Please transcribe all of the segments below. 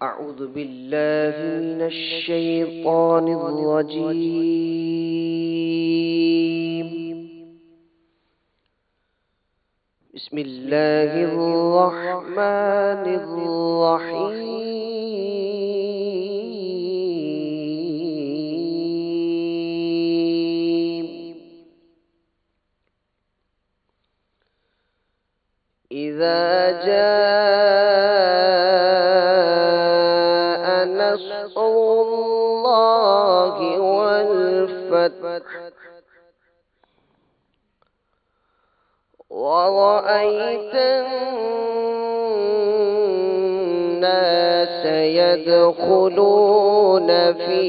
أعوذ بالله من الشيطان الرجيم. بسم الله الرحمن الرحيم. إذا جاء نصر الله والفتح ورأيت الناس يدخلون في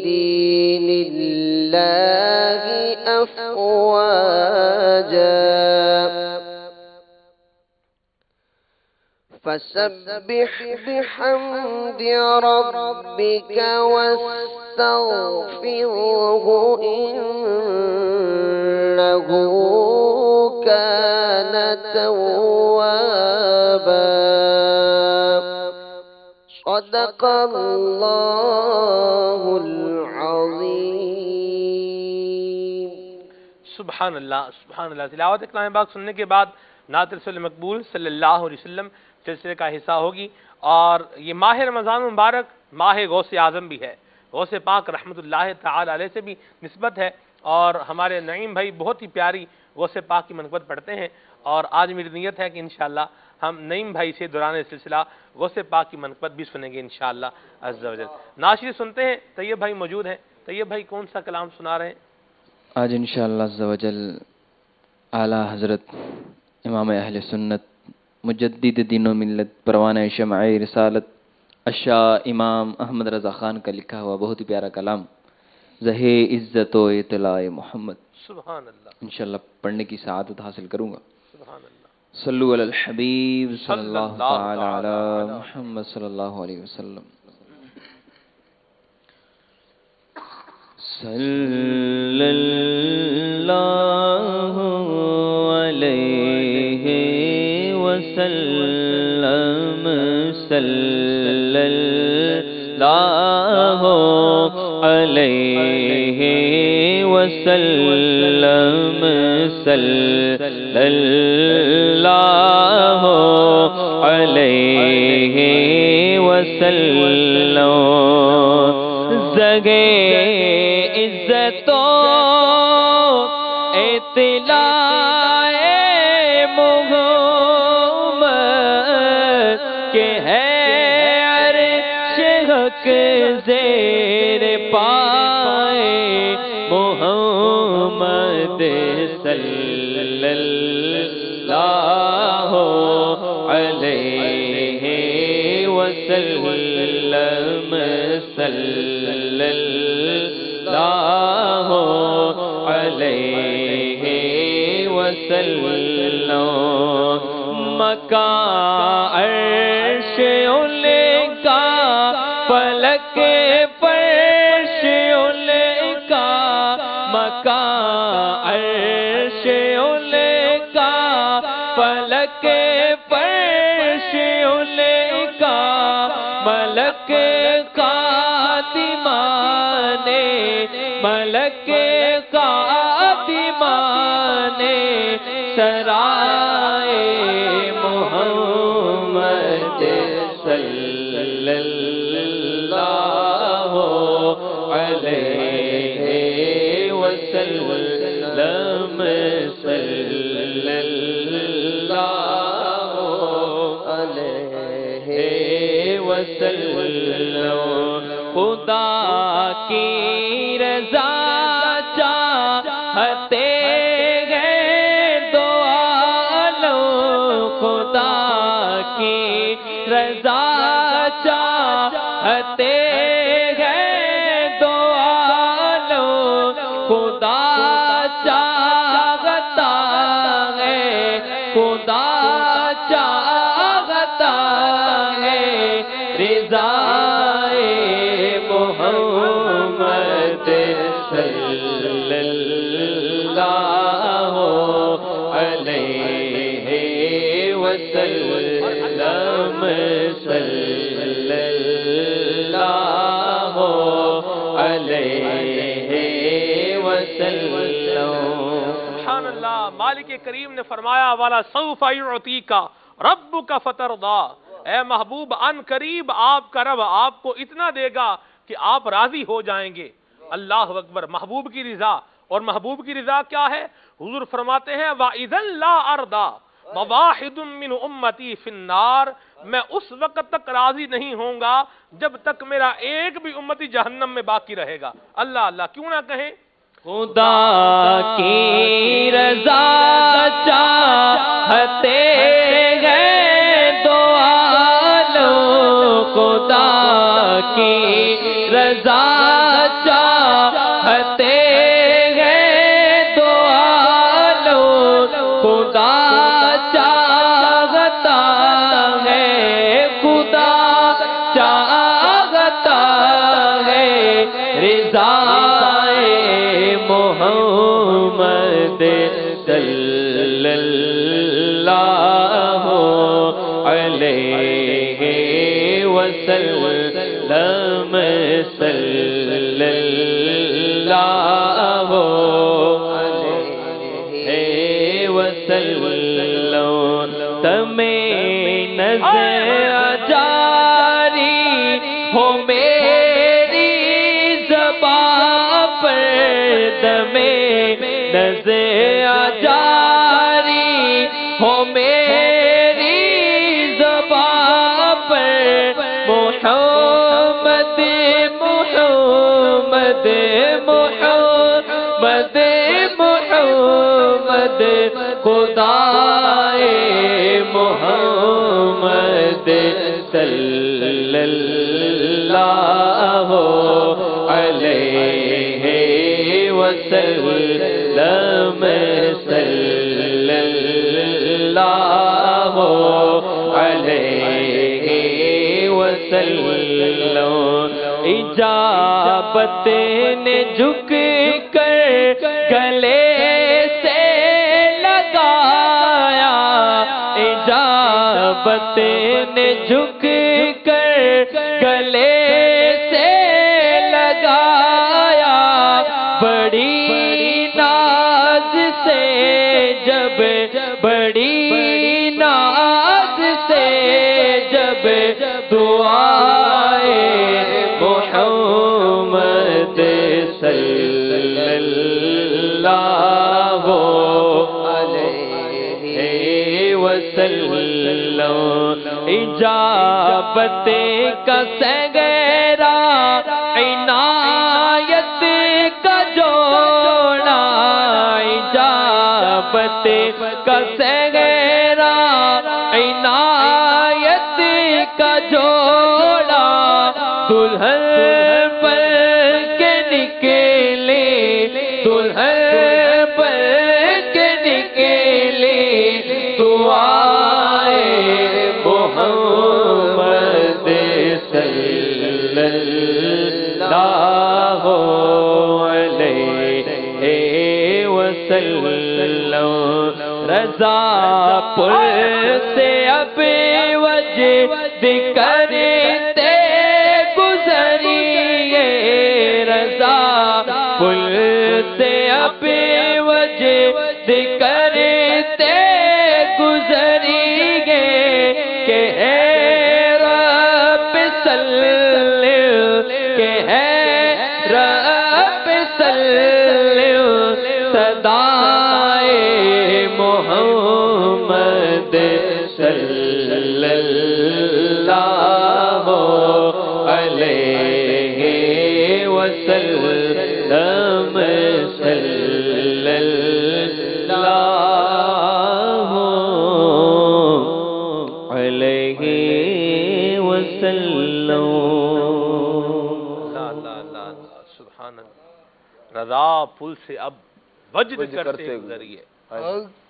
دين الله أفواجا فسبح بحمد ربك واستغفره إنه كان توابا. صدق الله العظيم. سبحان اللہ سبحان اللہ. تلاوت کلام پاک سننے کے بعد نعت رسول مقبول صلی اللہ علیہ وسلم سلسلے کا حصہ ہوگی. اور یہ ماہ رمضان مبارک ماہ غوث اعظم بھی ہے. غوث پاک رحمۃ اللہ تعالی علیہ سے بھی نسبت ہے. اور ہمارے نعیم بھائی بہت ہی پیاری غوث پاک کی منقبت پڑھتے ہیں. اور آج میری نیت ہے کہ انشاءاللہ ہم نعیم بھائی سے دوران سلسلہ غوث پاک کی منقبت بھی سنیں گے انشاءاللہ عز و جل. ناشری سنتے ہیں. طیب بھائی موجود ہیں. طیب بھائی کون سا کلام سنا رہے ہیں آج انشاءاللہ عز و جل؟ اعلیٰ حضرت امام اہل سنت مجدد دین و ملت پروانہ شمع رسالت الشاہ امام احمد رضا خان کا لکھا ہوا بہت ہی پیارا کلام زہِ عزت و اطلاع محمد. سبحان اللہ. انشاءاللہ پڑھنے کی سعادت حاصل کروں گا. سبحان اللہ. صلو علی الحبیب صلی اللہ تعالی علی محمد صلی اللہ علیہ وسلم. صلی اللہ علیہ وسلم. صلی اللہ علیہ وسلم. صلی اللہ علیہ وسلم. زگے عزت و اطلاع محمد کے ہے عرش حق زیر پائے محمد. صلی اللہ علیہ وسلم. صلی اللہ علیہ وسلم. مکان عرش ان کا فلک فرش ان کا. مکان عرش ان کا فلک فرش ان کا. ملک قادمان ملک قادمان سرائے محمد. صلی اللہ علیہ وسلم. صلی اللہ علیہ وسلم. خدا کی رضا چاہتے ہیں دو عالم. خدا کی رضا چاہتے ہیں دو عالم. خدا چاہتا ہے خدا چاہتا ہے رضا محمد. صلی اللہ علیہ وسلم. صلی وسلم. سبحان اللہ. مالک کریم نے فرمایا والا سوف یعطیک ربک فترضی، اے محبوب ان قریب آپ کا رب آپ کو اتنا دے گا کہ آپ راضی ہو جائیں گے. اللہ اکبر. محبوب کی رضا، اور محبوب کی رضا کیا ہے؟ حضور فرماتے ہیں وَإِذًا لَا أَرْضَى وَوَاحِدٌ مِّنْ أُمَّتِي فِي النَّارِ، میں اس وقت تک راضی نہیں ہوں گا جب تک میرا ایک بھی امتی جہنم میں باقی رہے گا. اللہ اللہ کیوں نہ کہیں خدا کی رضا چاہتے ہیں دو عالم، خدا کی رضا چاہتے ہیں دو عالم، خدا چاہتا ہے، خدا چاہتا ہے رضا محمد صلی اللہ علیہ وسلم، صلی اللہ علیہ وسلم. تمہیں نظر جاری ہو میری زبان پر، تمہیں نظر جاری ہو میری زبان پر، محمد محمد محمد محمد خدائے محمد صلی اللہ علیہ وسلم، صلی اللہ علیہ وسلم. اجابت نے جھک کر گلے سے لگایا، اجابت نے جھک کر گلے سے لگایا، بڑی ناز سے جب، بڑی ناز سے جب دعائے محمد صلی اللہ علیہ وسلم. اجابت کا سگرا عنایت کا جوڑا، اجابت کا سگرا عنایت کا جوڑا، دلہن پر کے نکلے، دلہن پر کے نکلے دعائے محمد صلی اللہ علیہ وسلم. رضا پر سے اب وجد کرتے گزریے، رضا پل سے اب وجد کرتے گزریے، کہ ہے رب صلی، کہ ہے رب صلی، صدائے محمد صلی اللہ علیہ وسلم، صلی اللہ علیہ وسلم. اللہ اللہ اللہ سبحان اللہ. رضا پل سے اب وجد کرتے گزریے،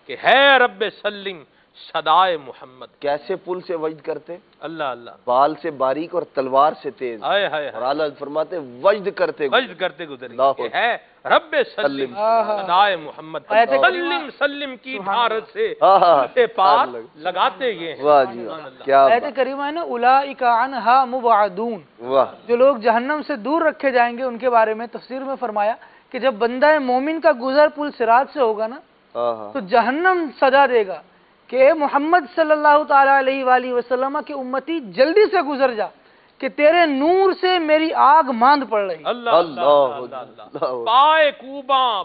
کہ ہے رب سلم صدائے محمد. کیسے پل سے وجد کرتے؟ اللہ اللہ. بال سے باریک اور تلوار سے تیز. ہائے ہائے اور اعلیٰ فرماتے وجد کرتے وجد کرتے گزریے، کہ ہے رب سلم صدائے محمد. سلم سلم کی بھارت سے پار لگاتے یہ ہیں. واہ جی کیا آیت کریمہ ہے نا، اولئک عنہا مبعدون، واہ. جو لوگ جہنم سے دور رکھے جائیں گے ان کے بارے میں تفسیر میں فرمایا کہ جب بندہ مومن کا گزر پل صراط سے ہوگا نا تو جہنم سجا دے گا کہ اے محمد صلی اللہ تعالیٰ علیہ وآلہ وسلم کے امتی جلدی سے گزر جا کہ تیرے نور سے میری آگ ماند پڑ رہی. اللہ اللہ اللہ پائے کوباں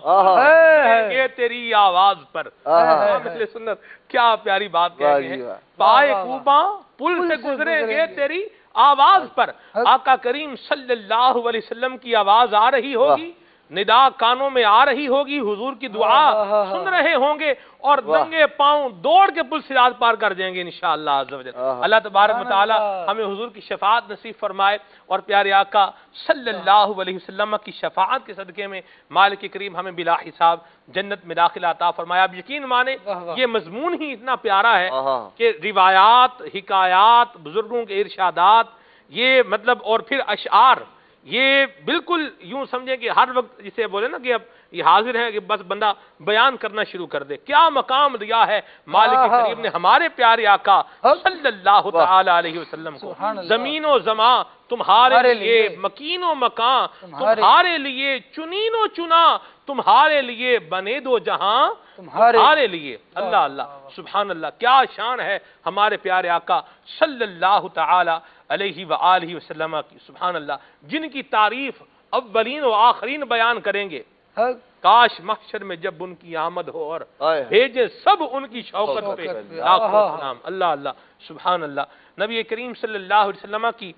یہ تیری آواز پر. اہل سنت کیا پیاری بات کہہ رہے ہیں. پائے کوباں پل سے گزریں گے تیری آواز پر. آقا کریم صلی اللہ علیہ وسلم کی آواز آ رہی ہوگی, ندا کانوں میں آ رہی ہوگی, حضور کی دعا سن رہے ہوں گے اور ننگے پاؤں دوڑ کے پل صراط پار کر جائیں گے انشاءاللہ عز و جل. اللہ تبارک و تعالی ہمیں حضور کی شفاعت نصیب فرمائے اور پیارے آقا صلی اللہ علیہ وسلم کی شفاعت کے صدقے میں مالک کریم ہمیں بلا حساب جنت میں داخلہ عطا فرمایا. اب یقین مانے یہ مضمون ہی اتنا پیارا ہے کہ روایات, حکایات, بزرگوں کے ارشادات, یہ مطلب اور پھر اشعار, یہ بالکل یوں سمجھیں کہ ہر وقت جسے بولے نا کہ اب یہ حاضر ہیں کہ بس بندہ بیان کرنا شروع کر دے. کیا مقام دیا ہے مالک کریم نے ہمارے پیارے آقا صلی اللہ تعالی علیہ وسلم کو. زمین و زمان تمہارے لیے, مکین و مکان تمہارے لیے, چنین و چنا تمہارے لیے, بنے دو جہاں تمہارے لیے. اللہ اللہ سبحان اللہ, کیا شان ہے ہمارے پیارے آقا صلی اللہ تعالی علیہ وآلہ وسلم کی. سبحان اللہ, جن کی تعریف اولین و آخرین بیان کریں گے. کاش محشر میں جب ان کی آمد ہو اور بھیجے سب ان کی شوقت پہ لاکھوں سلام. اللہ اللہ سبحان اللہ. نبی کریم صلی اللہ علیہ وسلم کی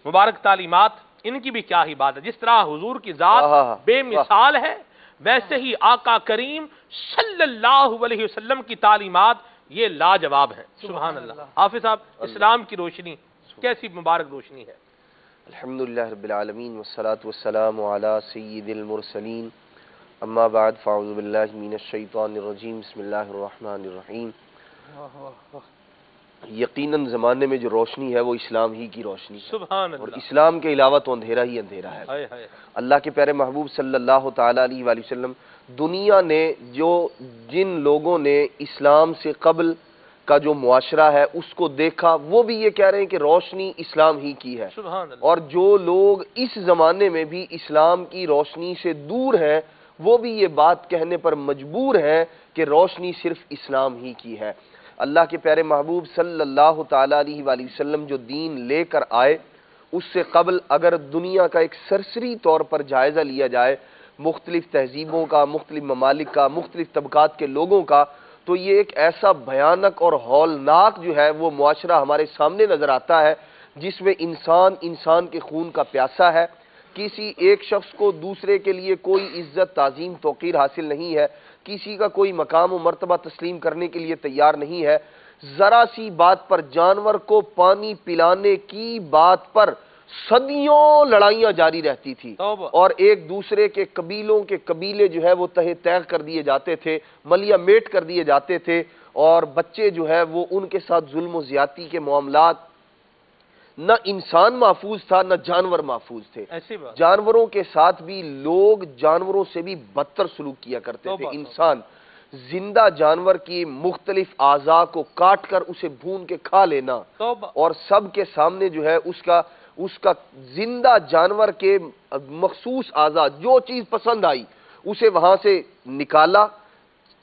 مبارک تعلیمات, ان کی بھی کیا ہی بات ہے. جس طرح حضور کی ذات بے مثال ہے, ویسے ہی آقا کریم صلی اللہ علیہ وسلم کی تعلیمات یہ لاجواب ہیں. سبحان اللہ. حافظ صاحب, اسلام کی روشنی کیسی مبارک روشنی ہے. الحمدللہ رب العالمین والصلاة والسلام علی سید المرسلین, اما بعد فاعوذ باللہ من الشیطان الرجیم, بسم اللہ الرحمن الرحیم. یقیناً زمانے میں جو روشنی ہے وہ اسلام ہی کی روشنی ہے. سبحان اللہ. اور اسلام کے علاوہ تو اندھیرا ہی اندھیرا ہے. اللہ کے پیارے محبوب صلی اللہ تعالی علیہ وآلہ وسلم, دنیا نے جن لوگوں نے اسلام سے قبل کا جو معاشرہ ہے اس کو دیکھا, وہ بھی یہ کہہ رہے ہیں کہ روشنی اسلام ہی کی ہے. سبحان اللہ. اور جو لوگ اس زمانے میں بھی اسلام کی روشنی سے دور ہیں, وہ بھی یہ بات کہنے پر مجبور ہیں کہ روشنی صرف اسلام ہی کی ہے. اللہ کے پیارے محبوب صلی اللہ تعالی علیہ وآلہ وسلم جو دین لے کر آئے, اس سے قبل اگر دنیا کا ایک سرسری طور پر جائزہ لیا جائے, مختلف تہذیبوں کا, مختلف ممالک کا, مختلف طبقات کے لوگوں کا, تو یہ ایک ایسا بھیانک اور ہولناک جو ہے وہ معاشرہ ہمارے سامنے نظر آتا ہے, جس میں انسان کے خون کا پیاسا ہے. کسی ایک شخص کو دوسرے کے لیے کوئی عزت, تعظیم, توقیر حاصل نہیں ہے. کسی کا کوئی مقام و مرتبہ تسلیم کرنے کے لیے تیار نہیں ہے. ذرا سی بات پر, جانور کو پانی پلانے کی بات پر صدیوں لڑائیاں جاری رہتی تھی, اور ایک دوسرے کے قبیلوں کے قبیلے جو ہے وہ تہہ تیغ کر دیے جاتے تھے, ملیا میٹ کر دیے جاتے تھے, اور بچے جو ہے وہ ان کے ساتھ ظلم و زیادتی کے معاملات. نہ انسان محفوظ تھا, نہ جانور محفوظ تھے. جانوروں کے ساتھ بھی لوگ جانوروں سے بھی بدتر سلوک کیا کرتے تھے. انسان زندہ جانور کی مختلف اعضاء کو کاٹ کر اسے بھون کے کھا لینا, اور سب کے سامنے جو ہے اس کا زندہ جانور کے مخصوص اعضاء, جو چیز پسند آئی اسے وہاں سے نکالا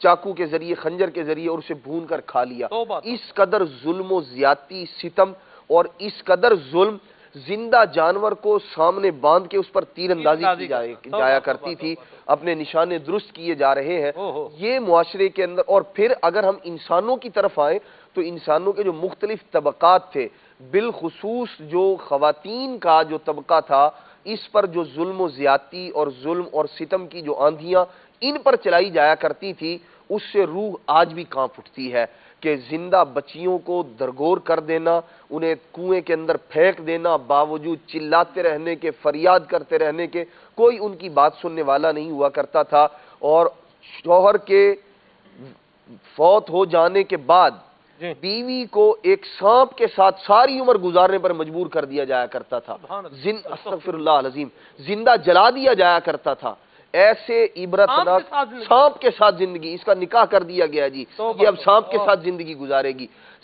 چاقو کے ذریعے, خنجر کے ذریعے, اور اسے بھون کر کھا لیا. اس قدر ظلم و زیادتی, ستم, اور اس قدر ظلم زندہ جانور کو سامنے باندھ کے اس پر تیر اندازی کی جایا کرتی تھی. اپنے نشانے درست کیے جا رہے ہیں یہ معاشرے کے اندر. اور پھر اگر ہم انسانوں کی طرف آئیں تو انسانوں کے جو مختلف طبقات تھے, بالخصوص جو خواتین کا جو طبقہ تھا, اس پر جو ظلم و زیادتی اور ظلم اور ستم کی جو آندھیاں ان پر چلائی جایا کرتی تھی, اس سے روح آج بھی کانپ اٹھتی ہے کہ زندہ بچیوں کو درگور کر دینا, انہیں کنویں کے اندر پھینک دینا, باوجود چلاتے رہنے کے, فریاد کرتے رہنے کے, کوئی ان کی بات سننے والا نہیں ہوا کرتا تھا. اور شوہر کے فوت ہو جانے کے بعد بیوی کو ایک سانپ کے ساتھ ساری عمر گزارنے پر مجبور کر دیا جایا کرتا تھا. استغفر اللہ العظیم, زندہ جلا دیا جایا کرتا تھا. ایسے عبرتناک سانپ کے ساتھ زندگی, اس کا نکاح کر دیا گیا جی, یہ اب سانپ کے ساتھ زندگی گزارے گی.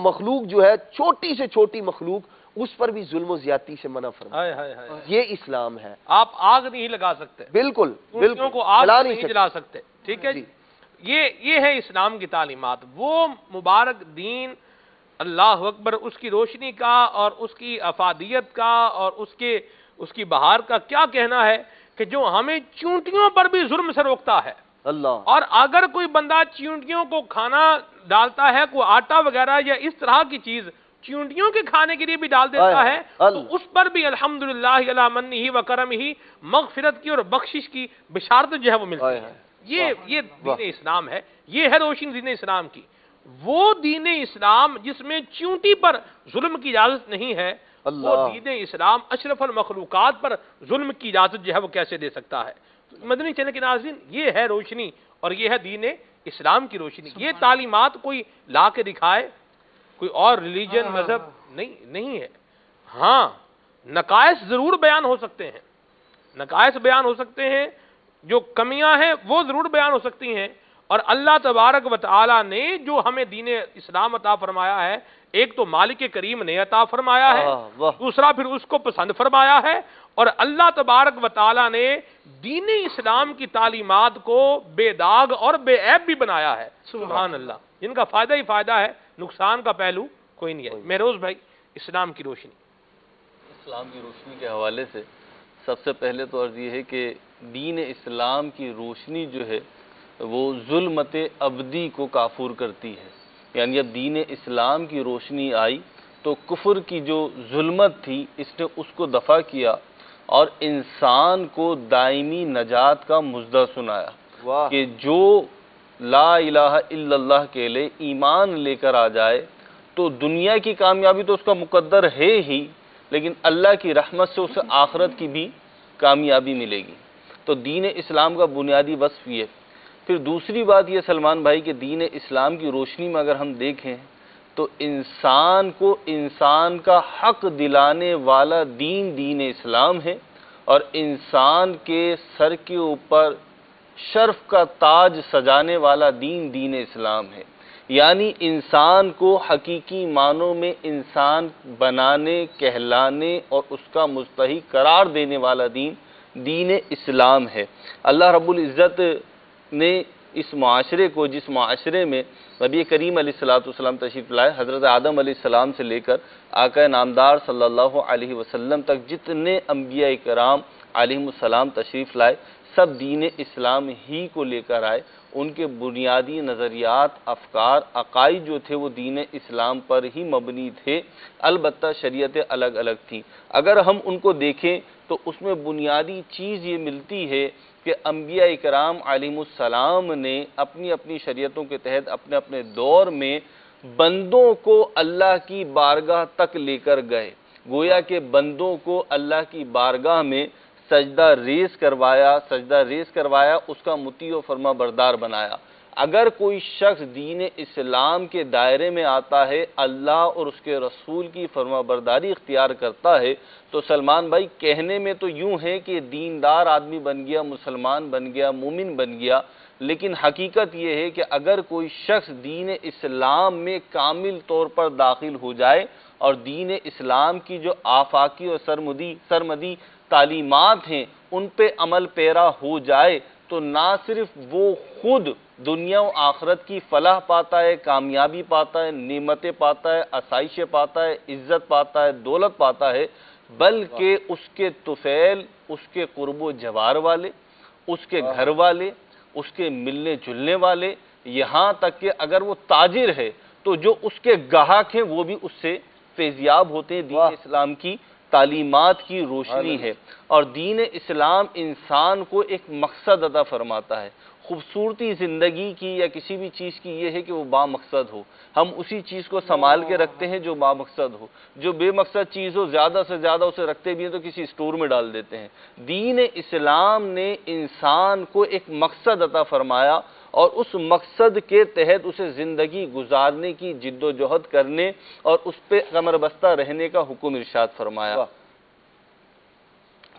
مخلوق جو ہے چھوٹی سے چھوٹی مخلوق اس پر بھی ظلم و زیادتی سے منع فرمایا. یہ اسلام ہے. آپ آگ نہیں لگا سکتے, بالکل بالکل کو آگ نہیں جلا سکتے, ٹھیک ہے جی. یہ ہے اسلام کی تعلیمات. وہ مبارک دین, اللہ اکبر, اس کی روشنی کا اور اس کی افادیت کا اور اس کی بہار کا کیا کہنا ہے کہ جو ہمیں چونٹیوں پر بھی ظلم سے روکتا ہے. اللہ. اور اگر کوئی بندہ چونٹیوں کو کھانا ڈالتا ہے, کوئی آٹا وغیرہ یا اس طرح کی چیز چونٹیوں کے کھانے کے لیے بھی ڈال دیتا ہے, تو اس پر بھی الحمدللہ علی منہ و کرمہ مغفرت کی اور بخشش کی بشارت جو ہے وہ ملتی ہے. یہ دین اسلام ہے, یہ ہے روشن دین اسلام کی. وہ دین اسلام جس میں چونٹی پر ظلم کی اجازت نہیں ہے, وہ دین اسلام اشرف المخلوقات پر ظلم کی اجازت جو ہے وہ کیسے دے سکتا ہے. مدنی چینل کے ناظرین, یہ ہے روشنی اور یہ ہے دین اسلام کی روشنی. یہ تعلیمات کوئی لا کے دکھائے, کوئی اور ریلیجن مذہب نہیں ہے. ہاں, نقائص ضرور بیان ہو سکتے ہیں, نقائص بیان ہو سکتے ہیں, جو کمیاں ہیں وہ ضرور بیان ہو سکتی ہیں. اور اللہ تبارک و تعالی نے جو ہمیں دین اسلام عطا فرمایا ہے, ایک تو مالک کریم نے عطا فرمایا ہے, دوسرا پھر اس کو پسند فرمایا ہے, اور اللہ تبارک و تعالی نے دین اسلام کی تعلیمات کو بے داغ اور بے عیب بھی بنایا ہے. سبحان اللہ, جن کا فائدہ ہی فائدہ ہے, نقصان کا پہلو کوئی نہیں ہے. مہروز بھائی, اسلام کی روشنی. اسلام کی روشنی کے حوالے سے سب سے پہلے تو عرض یہ ہے کہ دین اسلام کی روشنی جو ہے وہ ظلمت ابدی کو کافور کرتی ہے. یعنی جب دین اسلام کی روشنی آئی تو کفر کی جو ظلمت تھی اس نے اس کو دفع کیا اور انسان کو دائمی نجات کا مژدہ سنایا کہ جو لا الہ الا اللہ کے لئے ایمان لے کر آ جائے تو دنیا کی کامیابی تو اس کا مقدر ہے ہی, لیکن اللہ کی رحمت سے اسے آخرت کی بھی کامیابی ملے گی. تو دین اسلام کا بنیادی وصف یہ. پھر دوسری بات یہ سلمان بھائی کہ دین اسلام کی روشنی میں اگر ہم دیکھیں تو انسان کو انسان کا حق دلانے والا دین اسلام ہے, اور انسان کے سر کے اوپر شرف کا تاج سجانے والا دین اسلام ہے. یعنی انسان کو حقیقی معنوں میں انسان بنانے, کہلانے اور اس کا مستحق قرار دینے والا دین اسلام ہے. اللہ رب العزت نے اس معاشرے کو, جس معاشرے میں نبی کریم علیہ السلام تشریف لائے, حضرت آدم علیہ السلام سے لے کر آقا نامدار صلی اللہ علیہ وسلم تک جتنے انبیاء کرام علیہ السلام تشریف لائے, سب دین اسلام ہی کو لے کر آئے. ان کے بنیادی نظریات, افکار, عقائد جو تھے وہ دین اسلام پر ہی مبنی تھے, البتہ شریعتیں الگ الگ تھیں. اگر ہم ان کو دیکھیں تو اس میں بنیادی چیز یہ ملتی ہے کہ انبیاء کرام علیہ السلام نے اپنی اپنی شریعتوں کے تحت اپنے اپنے دور میں بندوں کو اللہ کی بارگاہ تک لے کر گئے. گویا کہ بندوں کو اللہ کی بارگاہ میں سجدہ ریز کروایا, اس کا مطیع و فرما بردار بنایا. اگر کوئی شخص دین اسلام کے دائرے میں آتا ہے, اللہ اور اس کے رسول کی فرما برداری اختیار کرتا ہے, تو سلمان بھائی کہنے میں تو یوں ہے کہ دیندار آدمی بن گیا, مسلمان بن گیا, مومن بن گیا, لیکن حقیقت یہ ہے کہ اگر کوئی شخص دین اسلام میں کامل طور پر داخل ہو جائے اور دین اسلام کی جو آفاقی اور سرمدی تعلیمات ہیں ان پہ عمل پیرا ہو جائے, تو نہ صرف وہ خود دنیا و آخرت کی فلاح پاتا ہے, کامیابی پاتا ہے, نعمتیں پاتا ہے, آسائشیں پاتا ہے, عزت پاتا ہے, دولت پاتا ہے, بلکہ اس کے طفیل, اس کے قرب و جوار والے, اس کے گھر والے, اس کے ملنے جلنے والے, یہاں تک کہ اگر وہ تاجر ہے تو جو اس کے گاہک ہیں وہ بھی اس سے فیضیاب ہوتے ہیں. دین اسلام کی تعلیمات کی روشنی ہے, اور دین اسلام انسان کو ایک مقصد عطا فرماتا ہے. خوبصورتی زندگی کی یا کسی بھی چیز کی یہ ہے کہ وہ با مقصد ہو. ہم اسی چیز کو سنبھال کے رکھتے ہیں جو با مقصد ہو. جو بے مقصد چیز ہو زیادہ سے زیادہ اسے رکھتے بھی ہیں تو کسی اسٹور میں ڈال دیتے ہیں. دین اسلام نے انسان کو ایک مقصد عطا فرمایا اور اس مقصد کے تحت اسے زندگی گزارنے کی جد و جہد کرنے اور اس پہ کمر بستہ رہنے کا حکم ارشاد فرمایا.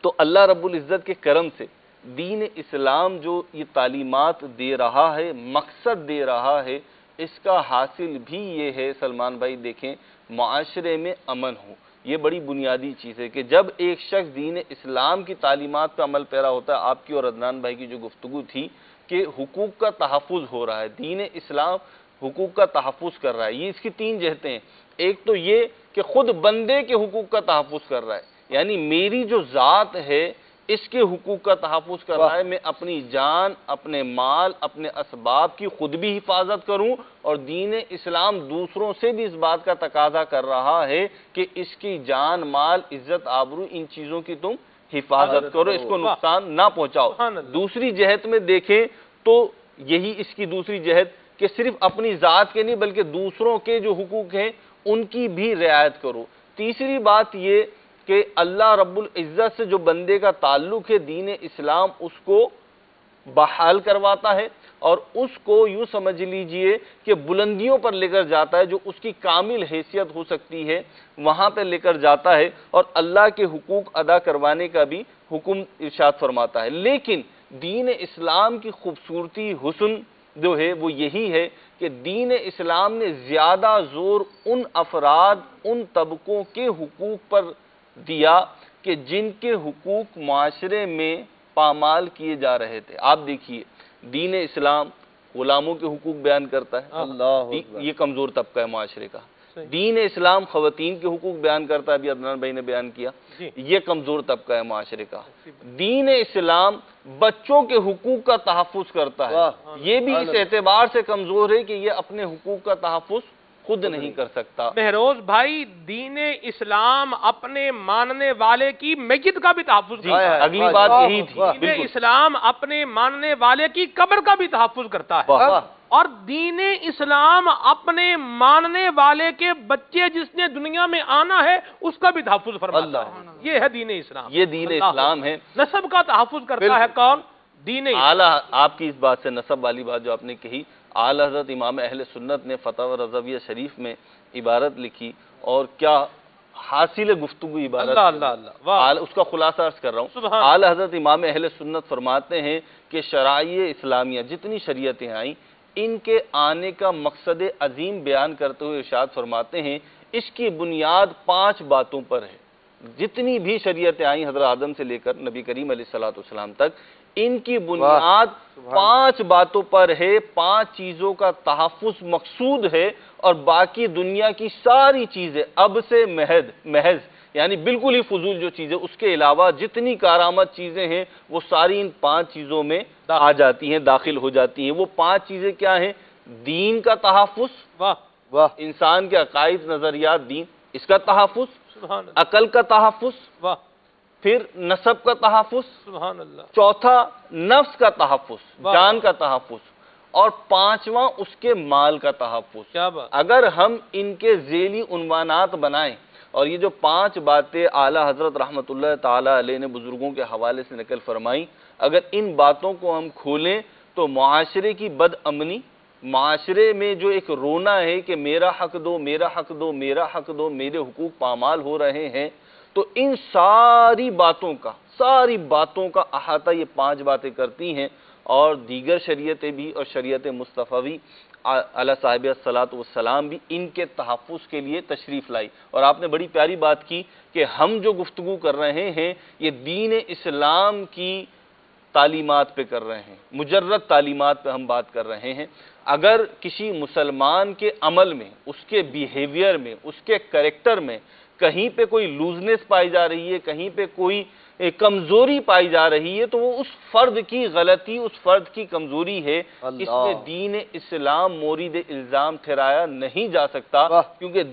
تو اللہ رب العزت کے کرم سے دین اسلام جو یہ تعلیمات دے رہا ہے, مقصد دے رہا ہے, اس کا حاصل بھی یہ ہے سلمان بھائی دیکھیں معاشرے میں امن ہو. یہ بڑی بنیادی چیز ہے کہ جب ایک شخص دین اسلام کی تعلیمات پہ عمل پیرا ہوتا ہے. آپ کی اور عدنان بھائی کی جو گفتگو تھی کہ حقوق کا تحفظ ہو رہا ہے, دین اسلام حقوق کا تحفظ کر رہا ہے, یہ اس کی تین جہتیں ہیں. ایک تو یہ کہ خود بندے کے حقوق کا تحفظ کر رہا ہے, یعنی میری جو ذات ہے اس کے حقوق کا تحفظ کر رہا ہے. میں اپنی جان, اپنے مال, اپنے اسباب کی خود بھی حفاظت کروں, اور دین اسلام دوسروں سے بھی اس بات کا تقاضا کر رہا ہے کہ اس کی جان, مال, عزت, آبرو, ان چیزوں کی تم حفاظت کرو, اس کو نقصان نہ پہنچاؤ. دوسری جہت میں دیکھیں تو یہی اس کی دوسری جہت کہ صرف اپنی ذات کے نہیں بلکہ دوسروں کے جو حقوق ہیں ان کی بھی رعایت کرو. تیسری بات یہ کہ اللہ رب العزت سے جو بندے کا تعلق ہے دین اسلام اس کو بحال کرواتا ہے اور اس کو یوں سمجھ لیجئے کہ بلندیوں پر لے کر جاتا ہے, جو اس کی کامل حیثیت ہو سکتی ہے وہاں پہ لے کر جاتا ہے, اور اللہ کے حقوق ادا کروانے کا بھی حکم ارشاد فرماتا ہے. لیکن دین اسلام کی خوبصورتی, حسن جو ہے وہ یہی ہے کہ دین اسلام نے زیادہ زور ان افراد, ان طبقوں کے حقوق پر دیا کہ جن کے حقوق معاشرے میں پامال کیے جا رہے تھے. آپ دیکھیے دین اسلام غلاموں کے حقوق بیان کرتا ہے, یہ کمزور طبقہ ہے معاشرے کا. دین اسلام خواتین کے حقوق بیان کرتا ہے, ابھی عدنان بھائی نے بیان کیا, یہ کمزور طبقہ ہے معاشرے کا. دین اسلام بچوں کے حقوق کا تحفظ کرتا ہے, یہ بھی اس اعتبار سے کمزور ہے کہ یہ اپنے حقوق کا تحفظ خود نہیں کر سکتا. مہروز بھائی, دین اسلام اپنے ماننے والے کی میت کا بھی تحفظ کرتا ہے. اگلی بات یہی تھی. دین اسلام اپنے ماننے والے کی قبر کا بھی تحفظ کرتا ہے, اور دین اسلام اپنے ماننے والے کے بچے جس نے دنیا میں آنا ہے اس کا بھی تحفظ فرماتا ہے. یہ ہے دین اسلام, یہ دین اسلام ہے. نسب کا تحفظ کرتا ہے کون؟ دین اعلیٰ. آپ کی اس بات سے نسب والی بات جو آپ نے کہی, اعلیٰ حضرت امام اہل سنت نے فتاوی رضویہ شریف میں عبارت لکھی, اور کیا حاصل گفتگو عبارت, اس کا خلاصہ عرض کر رہا ہوں. اعلیٰ حضرت امام اہل سنت فرماتے ہیں کہ شرائع اسلامیہ جتنی شریعتیں آئیں ان کے آنے کا مقصد عظیم بیان کرتے ہوئے ارشاد فرماتے ہیں اس کی بنیاد 5 باتوں پر ہے. جتنی بھی شریعتیں آئیں حضرت آدم سے لے کر نبی کریم علیہ السلام تک, ان کی بنیاد 5 باتوں پر ہے. 5 چیزوں کا تحفظ مقصود ہے, اور باقی دنیا کی ساری چیزیں اب سے محض یعنی بالکل ہی فضول جو چیزیں, اس کے علاوہ جتنی کارآمد چیزیں ہیں وہ ساری ان 5 چیزوں میں آ جاتی ہیں, داخل ہو جاتی ہیں. وہ 5 چیزیں کیا ہیں؟ دین کا تحفظ, انسان کے عقائد, نظریات, دین, اس کا تحفظ, عقل کا تحفظ, پھر نسب کا تحفظ, چوتھا نفس کا تحفظ, جان کا تحفظ, اور 5واں اس کے مال کا تحفظ. اگر ہم ان کے ذیلی عنوانات بنائیں, اور یہ جو 5 باتیں اعلیٰ حضرت رحمت اللہ تعالی علیہ نے بزرگوں کے حوالے سے نقل فرمائیں, اگر ان باتوں کو ہم کھولیں تو معاشرے کی بد امنی, معاشرے میں جو ایک رونا ہے کہ میرا حق دو, میرا حق دو, میرا حق دو, میرے حقوق پامال ہو رہے ہیں, تو ان ساری باتوں کا احاطہ یہ 5 باتیں کرتی ہیں. اور دیگر شریعتیں بھی اور شریعت مصطفی علیہ صاحب الصلاۃ والسلام بھی ان کے تحفظ کے لیے تشریف لائی. اور آپ نے بڑی پیاری بات کی کہ ہم جو گفتگو کر رہے ہیں یہ دین اسلام کی تعلیمات پہ کر رہے ہیں, مجرد تعلیمات پہ ہم بات کر رہے ہیں. اگر کسی مسلمان کے عمل میں, اس کے بیہیویئر میں, اس کے کریکٹر میں کہیں پہ کوئی لوزنس پائی جا رہی ہے, کہیں پہ کوئی کمزوری پائی جا رہی ہے, تو وہ اس فرد کی غلطی, اس فرد کی کمزوری ہے. اس میں دین اسلام مورد الزام ٹھہرایا نہیں جا سکتا, کیونکہ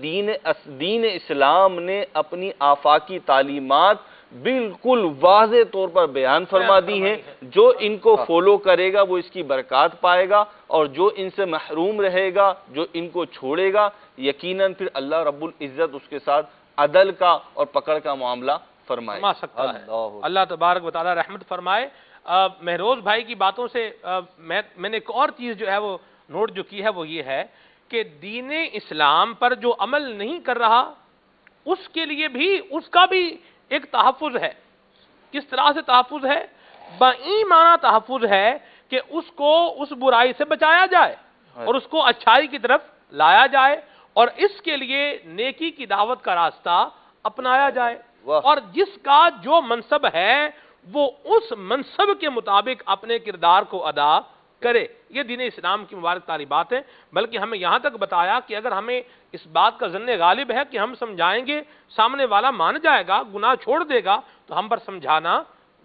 دین اسلام نے اپنی آفاقی تعلیمات بالکل واضح طور پر بیان فرما دی ہیں. جو ان کو فالو کرے گا وہ اس کی برکات پائے گا, اور جو ان سے محروم رہے گا, جو ان کو چھوڑے گا, یقیناً پھر اللہ رب العزت اس کے ساتھ عدل کا اور پکڑ کا معاملہ فرمائے سکتا ہے. اللہ تبارک و تعالی رحمت فرمائے. مہروز بھائی کی باتوں سے میں نے ایک اور چیز جو ہے وہ نوٹ جو کی ہے وہ یہ ہے کہ دین اسلام پر جو عمل نہیں کر رہا اس کے لیے بھی اس کا بھی ایک تحفظ ہے. کس طرح سے تحفظ ہے؟ بائیمانہ تحفظ ہے کہ اس کو اس برائی سے بچایا جائے, اور اس کو اچھائی کی طرف لایا جائے اور اس کے لیے نیکی کی دعوت کا راستہ اپنایا جائے، اور جس کا جو منصب ہے وہ اس منصب کے مطابق اپنے کردار کو ادا کرے۔ یہ دین اسلام کی مبارک تعلیمات ہیں، بلکہ ہمیں یہاں تک بتایا کہ اگر ہمیں اس بات کا ظن غالب ہے کہ ہم سمجھائیں گے، سامنے والا مان جائے گا، گناہ چھوڑ دے گا، تو ہم پر سمجھانا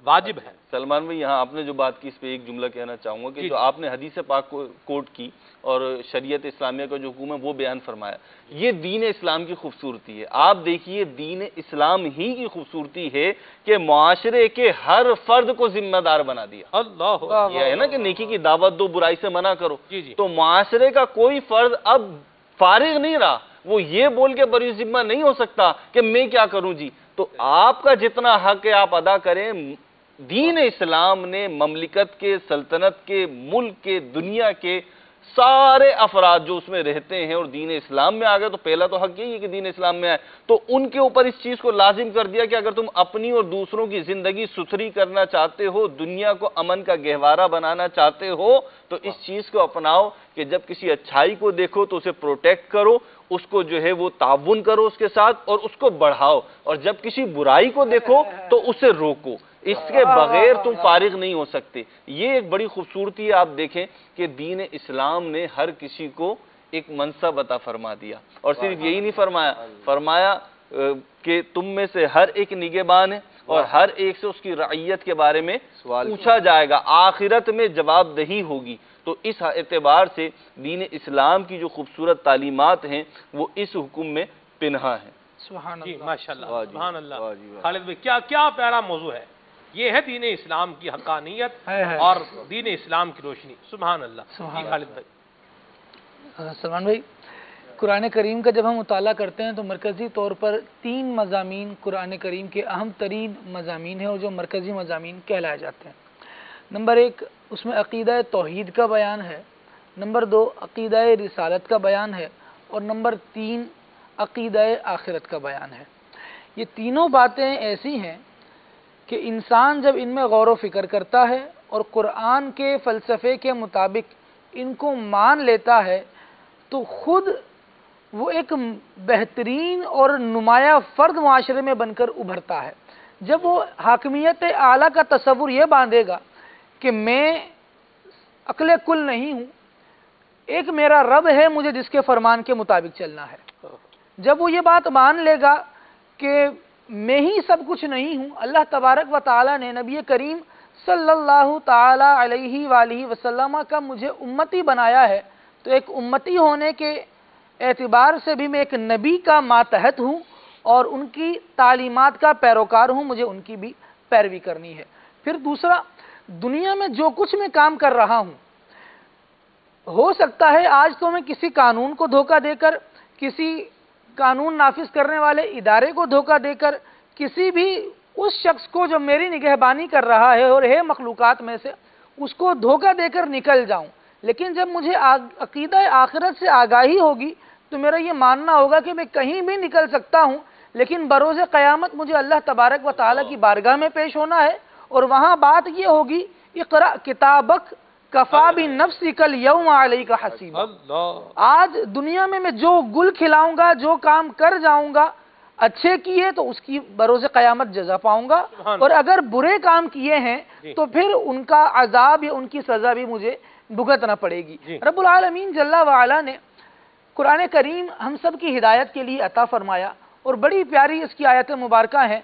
واجب ہے۔ سلمان بھائی، یہاں آپ نے جو بات کی اس پہ ایک جملہ کہنا چاہوں گا کہ جو آپ نے حدیث پاک کو کوٹ کی اور شریعت اسلامیہ کا جو حکم ہے وہ بیان فرمایا، یہ دین اسلام کی خوبصورتی ہے۔ آپ دیکھیے، دین اسلام ہی کی خوبصورتی ہے کہ معاشرے کے ہر فرد کو ذمہ دار بنا دیا۔ اللہ، یہ ہے نا کہ نیکی کی دعوت دو، برائی سے منع کرو، جی۔ تو معاشرے کا کوئی فرد اب فارغ نہیں رہا، وہ یہ بول کے بری ذمہ نہیں ہو سکتا کہ میں کیا کروں جی۔ تو آپ کا جتنا حق ہے آپ ادا کریں۔ دین اسلام نے مملکت کے، سلطنت کے، ملک کے، دنیا کے سارے افراد جو اس میں رہتے ہیں اور دین اسلام میں آ گئے، تو پہلا تو حق یہی ہے کہ دین اسلام میں آئے، تو ان کے اوپر اس چیز کو لازم کر دیا کہ اگر تم اپنی اور دوسروں کی زندگی ستھری کرنا چاہتے ہو، دنیا کو امن کا گہوارہ بنانا چاہتے ہو، تو اس چیز کو اپناؤ کہ جب کسی اچھائی کو دیکھو تو اسے پروٹیکٹ کرو، اس کو جو ہے وہ تعاون کرو اس کے ساتھ اور اس کو بڑھاؤ، اور جب کسی برائی کو دیکھو تو اسے روکو۔ اس کے بغیر تم فارغ نہیں ہو سکتے۔ یہ ایک بڑی خوبصورتی ہے۔ آپ دیکھیں کہ دین اسلام نے ہر کسی کو ایک منصب عطا فرما دیا، اور صرف یہی نہیں فرمایا کہ تم میں سے ہر ایک نگہبان ہے اور ہر ایک سے اس کی رعیت کے بارے میں پوچھا جائے گا، آخرت میں جواب دہی ہوگی۔ تو اس اعتبار سے دین اسلام کی جو خوبصورت تعلیمات ہیں وہ اس حکم میں پنہا ہیں۔ سبحان جی اللہ، ماشاءاللہ، سبحان اللہ۔ خالد بھائی، کیا پیارا موضوع ہے۔ یہ ہے دین اسلام کی حقانیت اور دین اسلام کی روشنی۔ سبحان اللہ۔ جی خالد بھائی۔ سلمان بھائی، قرآن کریم کا جب ہم مطالعہ کرتے ہیں تو مرکزی طور پر 3 مضامین قرآن کریم کے اہم ترین مضامین ہیں اور جو مرکزی مضامین کہلائے جاتے ہیں۔ نمبر 1 اس میں عقیدہ توحید کا بیان ہے، نمبر 2 عقیدہ رسالت کا بیان ہے، اور نمبر 3 عقیدہ آخرت کا بیان ہے۔ یہ تینوں باتیں ایسی ہیں کہ انسان جب ان میں غور و فکر کرتا ہے اور قرآن کے فلسفے کے مطابق ان کو مان لیتا ہے تو خود وہ ایک بہترین اور نمایاں فرد معاشرے میں بن کر ابھرتا ہے۔ جب وہ حاکمیت اعلیٰ کا تصور یہ باندھے گا کہ میں عقل کل نہیں ہوں، ایک میرا رب ہے مجھے جس کے فرمان کے مطابق چلنا ہے، جب وہ یہ بات مان لے گا کہ میں ہی سب کچھ نہیں ہوں، اللہ تبارک و تعالیٰ نے نبی کریم صلی اللہ تعالی علیہ وآلہ وسلم کا مجھے امتی بنایا ہے، تو ایک امتی ہونے کے اعتبار سے بھی میں ایک نبی کا ماتحت ہوں اور ان کی تعلیمات کا پیروکار ہوں، مجھے ان کی بھی پیروی کرنی ہے۔ پھر دوسرا، دنیا میں جو کچھ میں کام کر رہا ہوں، ہو سکتا ہے آج تو میں کسی قانون کو دھوکہ دے کر، کسی قانون نافذ کرنے والے ادارے کو دھوکہ دے کر، کسی بھی اس شخص کو جو میری نگہبانی کر رہا ہے اور ہے مخلوقات میں سے، اس کو دھوکہ دے کر نکل جاؤں، لیکن جب مجھے عقیدہ آخرت سے آگاہی ہوگی تو میرا یہ ماننا ہوگا کہ میں کہیں بھی نکل سکتا ہوں، لیکن بروز قیامت مجھے اللہ تبارک و تعالیٰ کی بارگاہ میں پیش ہونا ہے، اور وہاں بات یہ ہوگی اقرأ کتابک کفا بنفسک الیوم علیک حسیبا۔ آج دنیا میں جو گل کھلاؤں گا، جو کام کر جاؤں گا، اچھے کیے تو اس کی بروز قیامت جزا پاؤں گا، اور اگر برے کام کیے ہیں تو پھر ان کا عذاب یا ان کی سزا بھی مجھے بھگتنا پڑے گی۔ رب العالمین جل وعلا نے قرآن کریم ہم سب کی ہدایت کے لیے عطا فرمایا، اور بڑی پیاری اس کی آیت مبارکہ ہیں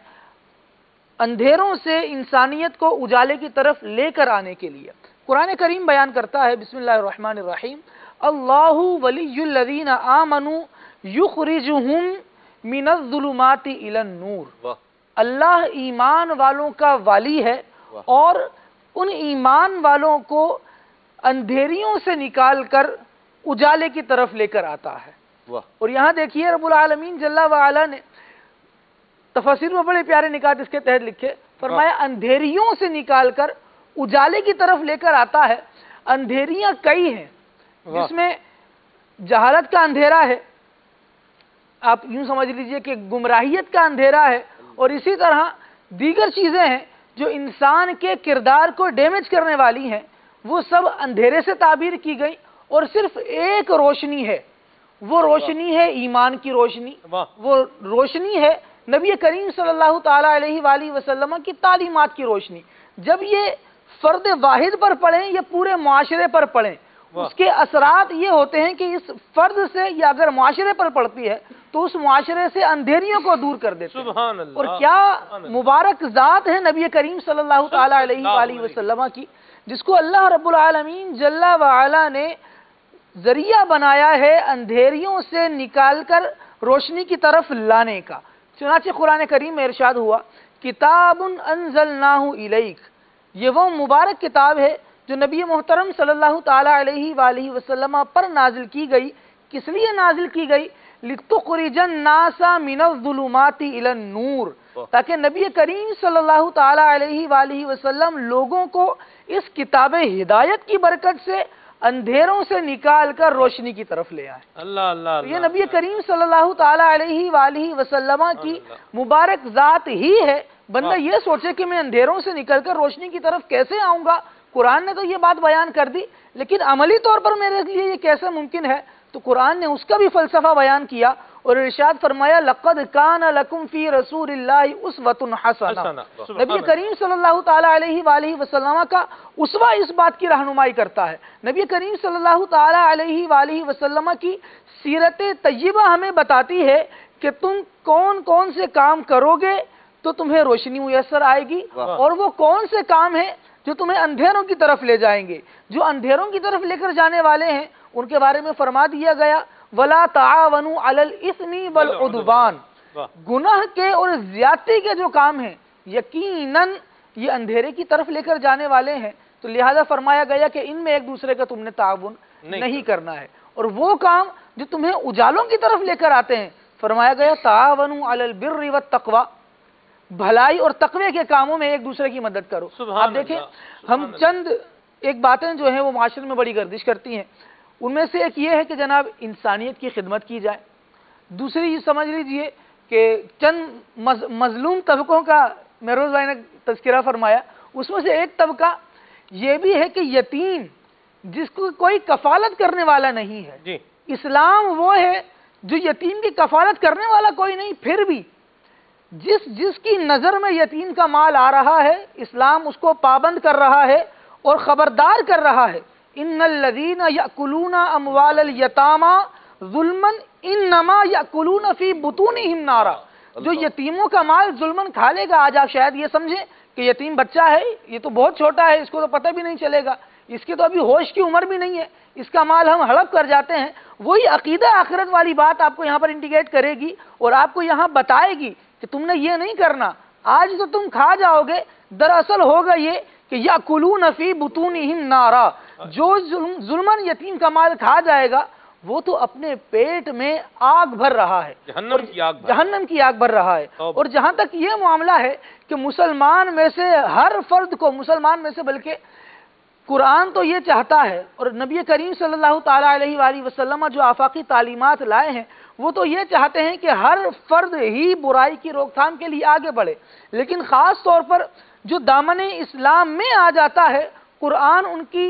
اندھیروں سے انسانیت کو اجالے کی طرف لے کر آنے کے لیے۔ قرآن کریم بیان کرتا ہے، بسم اللہ الرحمن الرحیم، اللہ ولی الذین آمنوا یخرجہم من الظلمات الی النور۔ اللہ ایمان والوں کا والی ہے اور ان ایمان والوں کو اندھیریوں سے نکال کر اجالے کی طرف لے کر آتا ہے۔ اور یہاں دیکھیے رب العالمین جل وعلا نے تفسیر میں بڑے پیارے نکات اس کے تحت لکھے، فرمایا اندھیریوں سے نکال کر اجالے کی طرف لے کر آتا ہے۔ اندھیریاں کئی ہیں، جس میں جہالت کا اندھیرا ہے، آپ یوں سمجھ لیجئے کہ گمراہیت کا اندھیرا ہے، اور اسی طرح دیگر چیزیں ہیں جو انسان کے کردار کو ڈیمیج کرنے والی ہیں، وہ سب اندھیرے سے تعبیر کی گئی، اور صرف ایک روشنی ہے، وہ روشنی ہے ایمان کی روشنی، وہ روشنی ہے نبی کریم صلی اللہ تعالیٰ علیہ وآلہ وسلم کی تعلیمات کی روشنی۔ جب یہ فرد واحد پر پڑھیں یا پورے معاشرے پر پڑھیں، اس کے اثرات یہ ہوتے ہیں کہ اس فرد سے یا اگر معاشرے پر پڑتی ہے تو اس معاشرے سے اندھیریوں کو دور کر دیتے ہیں۔ سبحان اللہ۔ اور کیا مبارک ذات ہے نبی کریم صلی اللہ تعالیٰ علیہ وآلہ وسلم کی، جس کو اللہ رب العالمین جل وعلا نے ذریعہ بنایا ہے اندھیریوں سے نکال کر روشنی کی طرف لانے کا۔ چنانچہ قرآن کریم میں ارشاد ہوا کتاب انزلناہ الیک، یہ وہ مبارک کتاب ہے جو نبی محترم صلی اللہ تعالیٰ علیہ وآلہ وسلم پر نازل کی گئی۔ کس لیے نازل کی گئی؟ لِتُخْرِجَ النَّاسَ مِنَ الظُّلُمَاتِ إِلَى النُّورِ، تاکہ نبی کریم صلی اللہ تعالیٰ علیہ وآلہ وسلم لوگوں کو اس کتاب ہدایت کی برکت سے اندھیروں سے نکال کر روشنی کی طرف لے آئے۔ اللہ اللہ یہ نبی کریم صلی اللہ تعالیٰ علیہ وآلہ وسلم کی مبارک ذات ہی ہے۔ بندہ یہ سوچے کہ میں اندھیروں سے نکل کر روشنی کی طرف کیسے آؤں گا؟ قرآن نے تو یہ بات بیان کر دی، لیکن عملی طور پر میرے لیے یہ کیسے ممکن ہے؟ تو قرآن نے اس کا بھی فلسفہ بیان کیا اور ارشاد فرمایا لَقَدْ كَانَ لَكُمْ فِي رَسُولِ اللَّهِ أُسْوَةٌ حَسَنَةٌ۔ نبی کریم صلی اللہ تعالیٰ علیہ وآلہ وسلم کا اسوہ اس بات کی رہنمائی کرتا ہے۔ نبی کریم صلی اللہ تعالیٰ علیہ وآلہ وسلم کی سیرت طیبہ ہمیں بتاتی ہے کہ تم کون کون سے کام کرو گے تو تمہیں روشنی میسر آئے گی، اور وہ کون سے کام ہیں جو تمہیں اندھیروں کی طرف لے جائیں گے۔ جو اندھیروں کی طرف لے کر جانے والے ہیں ان کے بارے میں فرما دیا گیا وَلَا تَعَاوَنُوا عَلَى الْإِثْمِ وَالْعُدْوَانِ، گناہ کے اور زیادتی کے جو کام ہیں یقیناً یہ اندھیرے کی طرف لے کر جانے والے ہیں، تو لہذا فرمایا گیا کہ ان میں ایک دوسرے کا تم نے تعاون نہیں کرنا ہے۔ اور وہ کام جو تمہیں اجالوں کی طرف لے کر آتے ہیں، فرمایا گیا تَعَاوَنُوا عَلَى الْبِرِّ وَالتَّقْوَى، بھلائی اور تقوی کے کاموں میں ایک دوسرے کی مدد کرو۔ آپ دیکھیں ہم چند ایک باتیں جو ہیں وہ معاشرے میں بڑی گردش کرتی ہیں، ان میں سے ایک یہ ہے کہ جناب انسانیت کی خدمت کی جائے۔ دوسری یہ سمجھ لیجئے کہ چند مظلوم طبقوں کا مہروز بھائی نے تذکرہ فرمایا، اس میں سے ایک طبقہ یہ بھی ہے کہ یتیم جس کو کوئی کفالت کرنے والا نہیں ہے۔ جی اسلام وہ ہے جو یتیم کی کفالت کرنے والا کوئی نہیں، پھر بھی جس کی نظر میں یتیم کا مال آ رہا ہے اسلام اس کو پابند کر رہا ہے اور خبردار کر رہا ہے ان الذین یأکلون اموال الیتامی ظلما انما یأکلون فی بطونہم نارا، جو یتیموں کا مال ظلمن کھا لے گا۔ آج آپ شاید یہ سمجھیں کہ یتیم بچہ ہے، یہ تو بہت چھوٹا ہے، اس کو تو پتہ بھی نہیں چلے گا، اس کی تو ابھی ہوش کی عمر بھی نہیں ہے، اس کا مال ہم ہڑپ کر جاتے ہیں۔ وہی عقیدہ آخرت والی بات آپ کو یہاں پر انڈیکیٹ کرے گی اور آپ کو یہاں بتائے گی کہ تم نے یہ نہیں کرنا، آج تو تم کھا جاؤ گے۔ دراصل ہوگا یہ کہ یأکلون فی بطونہم نارا، جو ظلمن یتیم کا مال کھا جائے گا وہ تو اپنے پیٹ میں آگ بھر رہا ہے، جہنم کی آگ بھر رہا ہے۔ اور جہاں تک یہ معاملہ ہے کہ مسلمان میں سے ہر فرد کو، مسلمان میں سے بلکہ قرآن تو یہ چاہتا ہے اور نبی کریم صلی اللہ تعالیٰ علیہ وآلہ وسلم جو آفاقی تعلیمات لائے ہیں وہ تو یہ چاہتے ہیں کہ ہر فرد ہی برائی کی روک تھام کے لیے آگے بڑھے، لیکن خاص طور پر جو دامن اسلام میں آ جاتا ہے قرآن ان کی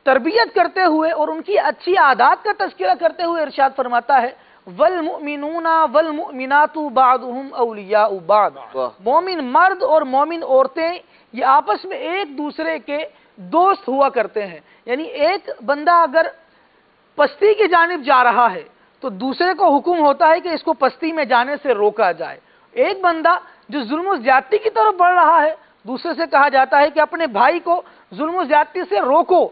تربیت کرتے ہوئے اور ان کی اچھی عادات کا تذکرہ کرتے ہوئے ارشاد فرماتا ہے والمؤمنون والمؤمنات بعضهم اولیاء بعض، مومن مرد اور مومن عورتیں یہ آپس میں ایک دوسرے کے دوست ہوا کرتے ہیں۔ یعنی ایک بندہ اگر پستی کی جانب جا رہا ہے تو دوسرے کو حکم ہوتا ہے کہ اس کو پستی میں جانے سے روکا جائے۔ ایک بندہ جو ظلم و زیادتی کی طرف بڑھ رہا ہے دوسرے سے کہا جاتا ہے کہ اپنے بھائی کو ظلم و زیادتی سے روکو۔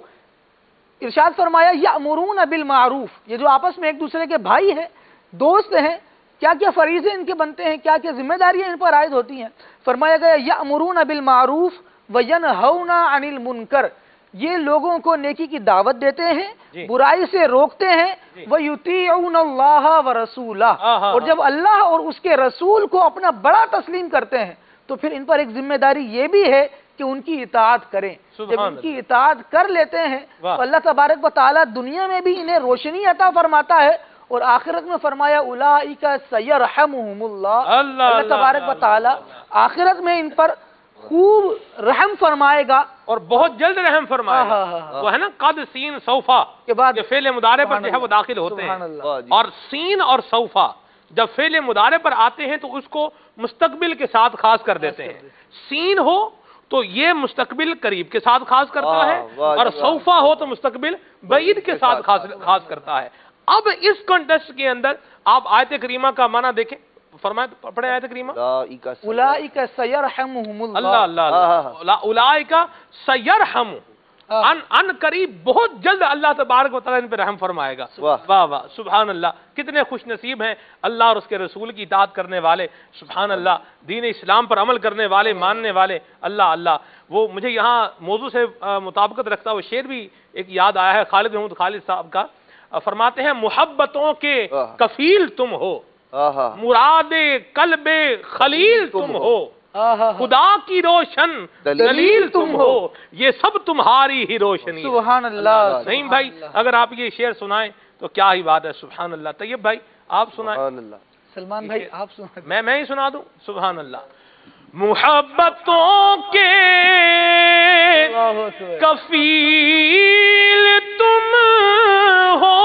ارشاد فرمایا یأمرون بالمعروف، یہ جو آپس میں ایک دوسرے کے بھائی ہیں، دوست ہیں، کیا کیا فریضے ان کے بنتے ہیں، کیا کیا ذمہ داریاں ان پر عائد ہوتی ہیں۔ فرمایا گیا یأمرون بالمعروف وینہون عن المنکر، یہ لوگوں کو نیکی کی دعوت دیتے ہیں، برائی سے روکتے ہیں، وَيُطِيعُونَ اللَّهَ وَرَسُولَهُ، اور جب اللہ اور اس کے رسول کو اپنا بڑا تسلیم کرتے ہیں تو پھر ان پر ایک ذمہ داری یہ بھی ہے کہ ان کی اطاعت کریں۔ جب ان کی اطاعت کر لیتے ہیں تو اللہ تبارک و تعالیٰ دنیا میں بھی انہیں روشنی عطا فرماتا ہے اور آخرت میں فرمایا اولئک سیرحمہم اللہ، اللہ تبارک و تعالیٰ آخرت میں ان پر خوب رحم فرمائے گا اور بہت جلد رحم فرمائے گا. وہ ہے نا قد سین سوفا کے بعد کہ فعل مضارع پر جو ہے وہ داخل ہوتے سبحان ہیں. اللہ. واہ جی. اور سین اور سوفا جب فعل مضارع پر آتے ہیں تو اس کو مستقبل کے ساتھ خاص کر دیتے ہیں. سین ہو تو یہ مستقبل قریب کے ساتھ خاص کرتا ہے واہ اور جی. سوفا ہو تو مستقبل بعید کے ساتھ خاص کرتا ہے. اب اس کانٹیکسٹ کے اندر آپ آیت کریمہ کا معنی دیکھیں. فرمائے پڑھیں آیت کریمہ. اولئک سیرحمہم اللہ اللہ اولئک سیرحم ان قریب بہت جلد اللہ تبارک و تعالیٰ ان پہ رحم فرمائے گا. واہ. واہ واہ سبحان اللہ. کتنے خوش نصیب ہیں اللہ اور اس کے رسول کی اطاعت کرنے والے. سبحان اللہ. دین اسلام پر عمل کرنے والے ماننے والے. اللہ اللہ. وہ مجھے یہاں موضوع سے مطابقت رکھتا وہ شعر بھی ایک یاد آیا ہے خالد محمود خالد صاحب کا. فرماتے ہیں محبتوں کے کفیل تم ہو, مراد قلب خلیل تم ہو, خدا کی روشن دلیل تم ہو, یہ سب تمہاری ہی روشنی. سبحان اللہ. نہیں بھائی اگر آپ یہ شعر سنائیں تو کیا ہی بات ہے. سبحان اللہ. طیب بھائی آپ سنائیں. سبحان اللہ. سلمان بھائی آپ سنائیں. میں ہی سنا دوں. سبحان اللہ. محبتوں کے کفیل تم ہو,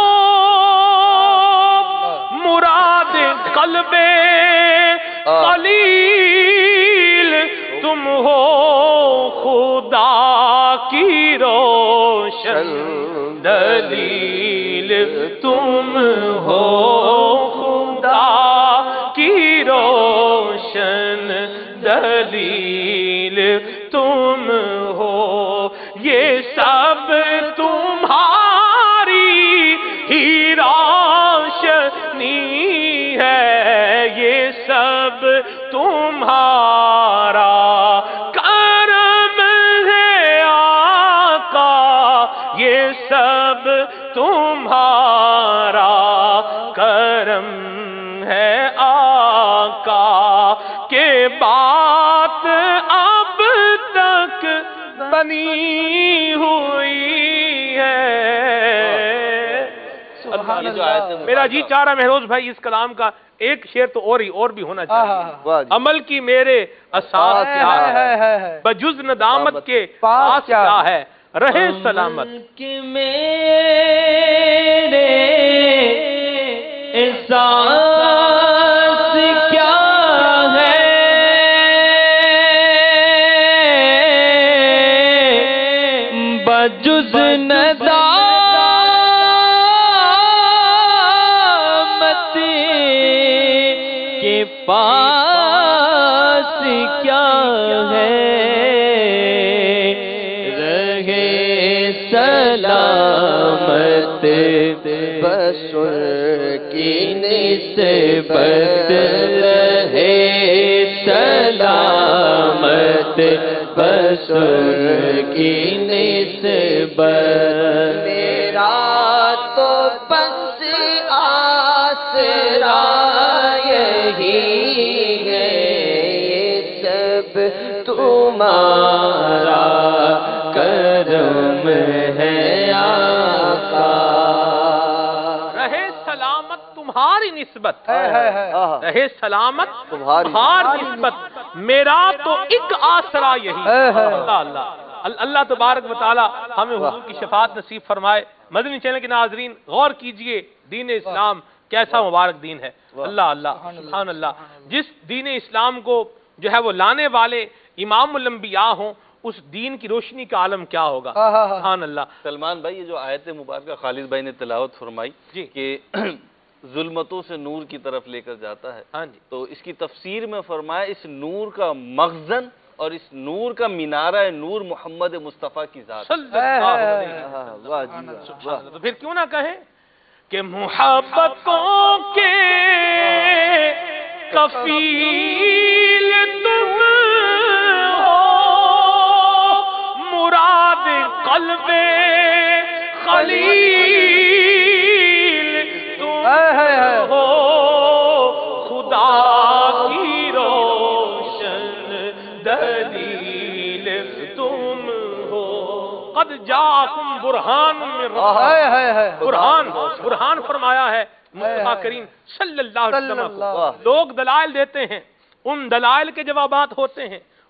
مراد قلب خلیل تم ہو, خدا کی روشن دلیل تم ہو, خدا کی روشن دلیل تم ہو, یہ سب تمہاری ہی روشنی ہے, یہ سب تمہارا کرم ہے آقا, یہ سب تمہارا کرم ہے آقا, کہ بات اب تک بنی ہوئی ہے. میرا جی چاہ رہا مہروز بھائی اس کلام کا ایک شعر تو اور بھی ہونا چاہیے. عمل کی میرے اساس کیا ہے, بجز ندامت کے پاس کیا ہے, رہے سلامت. کہ میرے احساس کیا ہے, بجز ندامت کے پاس کیا ہے, رہے سلامت بس کی نسبت, رہے سلامت بس کی نسبت. میرا تو بس آسرا یہی ہے, یہ سب تمہارا کرم ہے آقا. رہے سلامت تمہاری نسبت, رہے سلامت تمہاری نسبت, میرا تو ایک آسرا یہی. اللہ اللہ. اللہ تبارک و تعالی ہمیں حضور کی شفاعت نصیب فرمائے. مدنی چینل کے ناظرین غور کیجئے, دین اسلام کیسا مبارک دین ہے. اللہ اللہ سبحان اللہ. جس دین اسلام کو جو ہے وہ لانے والے امام الانبیاء ہوں, اس دین کی روشنی کا عالم کیا ہوگا. سبحان اللہ. سلمان بھائی یہ جو آیت مبارکہ خالد بھائی نے تلاوت فرمائی جی کہ ظلمتوں سے نور کی طرف لے کر جاتا ہے, ہاں جی, تو اس کی تفسیر میں فرمایا اس نور کا مخزن اور اس نور کا مینارہ نور محمد مصطفیٰ کی ذات. صلی اللہ علیہ وسلم. سبحان اللہ. تو پھر کیوں نہ کہیں کہ محبتوں کے کفیل تم ہو, مراد قلب خلیل تم ہو, خدا کی روشن دلیل تم ہو. قد جاءکم برہان من ربکم. برہان فرمایا ہے مصطفیٰ کریم صلی اللہ علیہ وسلم کو. لوگ دلائل دیتے ہیں, ان دلائل کے جوابات ہوتے ہیں,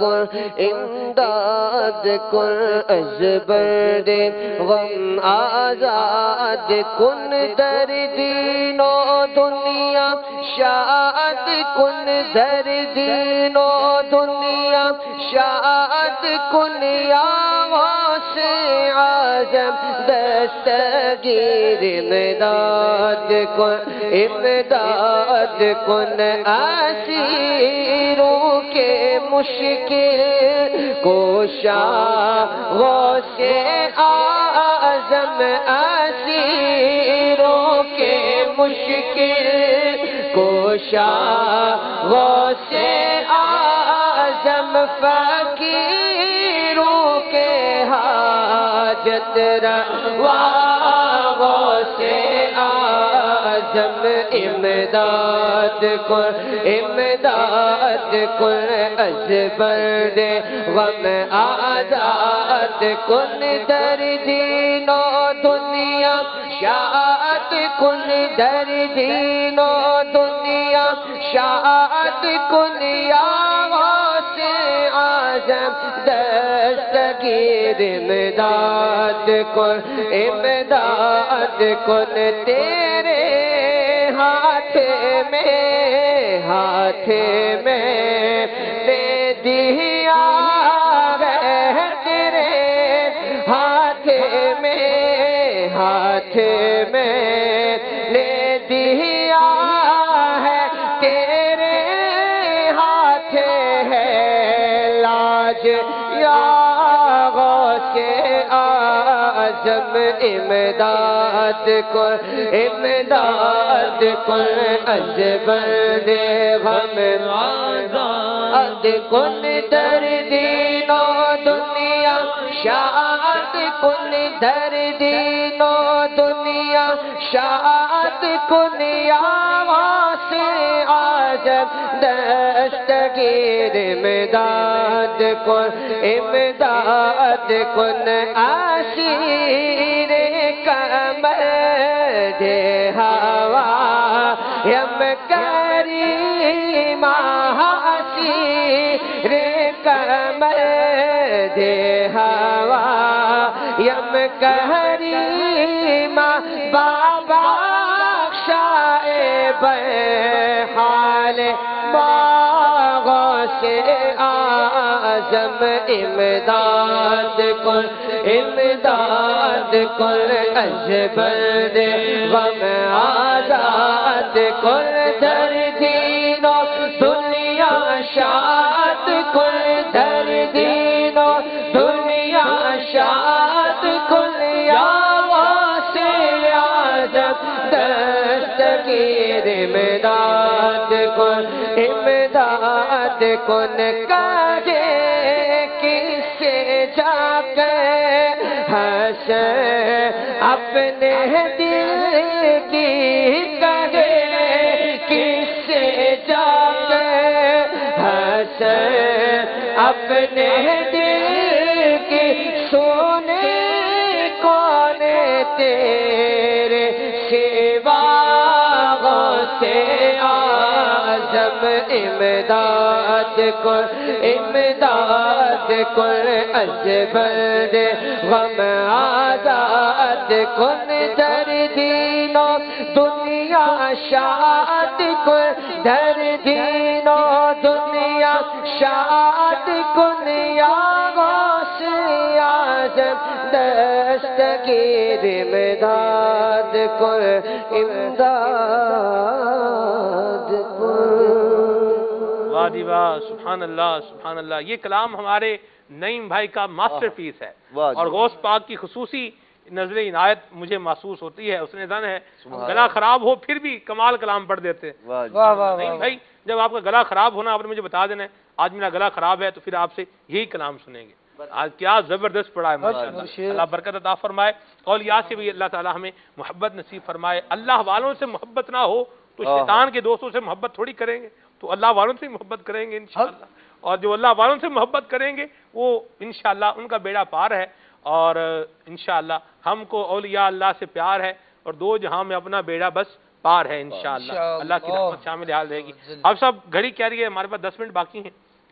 کن امداد کن از برد غم آزاد کن در دین و دنیا شاد کن در دین و دنیا شاد کن یا غوث اعظم دستگیر امداد کن امداد کن اسیروں کے مشکل کوشا غوث اعظم اسیروں کے مشکل کوشا غوث اعظم فقیروں کے حاجت روا غوث اعظم امداد کن امداد کن از برد غم آزاد کن در دین و دنیا شاد کن در دین و دنیا شاد کن یا غوث اعظم دستگیر امداد کن امداد کن تیرے ہاتھ میں دے دیا ہے تیرے ہاتھ میں لے دیا ہے تیرے ہاتھ ہے لاج یا غوث اعظم امداد کن امداد کن از برد غم آزاد کن در دین و دنیا شاد کن در دین و دنیا شاد کن یا غوث اعظم دستگیر امداد کن امداد کن اسیر کمر دے ہوا یم کریم اسیر کمر دے ہوا یم کریم بابا شائب حال غوث اعظم امداد کن امداد کن از برد غم آزاد کن در دین و دنیا شاد کن در دین و دنیا شاد کن یا غوث اعظم دستگیر امداد کن امداد کن کاجے کس سے جا کر حسن اپنے دل کی کہے کس سے جا کر حسن اپنے دل کی سونے کون تیرے سوا غوث اعظم امداد کن امداد کن از برد غم آزاد کن در دین و دنیا شاد کن در دین و دنیا شاد کن یا غوث اعظم دستگیر امداد کن امداد کن واہ جی واہ سبحان اللہ سبحان اللہ. یہ کلام ہمارے نعیم بھائی کا ماسٹر پیس ہے اور غوث پاک کی خصوصی نظر عنایت مجھے محسوس ہوتی ہے. اس نے دن ہے گلا خراب ہو پھر بھی کمال کلام پڑھ دیتے. نعیم بھائی جب آپ کا گلا خراب ہونا آپ نے مجھے بتا دینا ہے آج میرا گلا خراب ہے تو پھر آپ سے یہی کلام سنیں گے. آج کیا زبردست پڑھا ہے ماشاءاللہ. اللہ برکت عطا فرمائے. اولیاء سے بھی اللہ تعالی ہمیں محبت نصیب فرمائے. اللہ والوں سے محبت نہ ہو تو شیطان کے دوستوں سے محبت تھوڑی کریں گے, تو اللہ والوں سے محبت کریں گے انشاءاللہ. اور جو اللہ والوں سے محبت کریں گے وہ انشاءاللہ ان کا بیڑا پار ہے. اور انشاءاللہ ہم کو اولیاء اللہ سے پیار ہے اور دو جہاں میں اپنا بیڑا بس پار ہے انشاءاللہ. اللہ کی رحمت شامل حال رہے گی. اب سب گھڑی کہہ رہی ہے ہمارے پاس 10 منٹ باقی ہیں.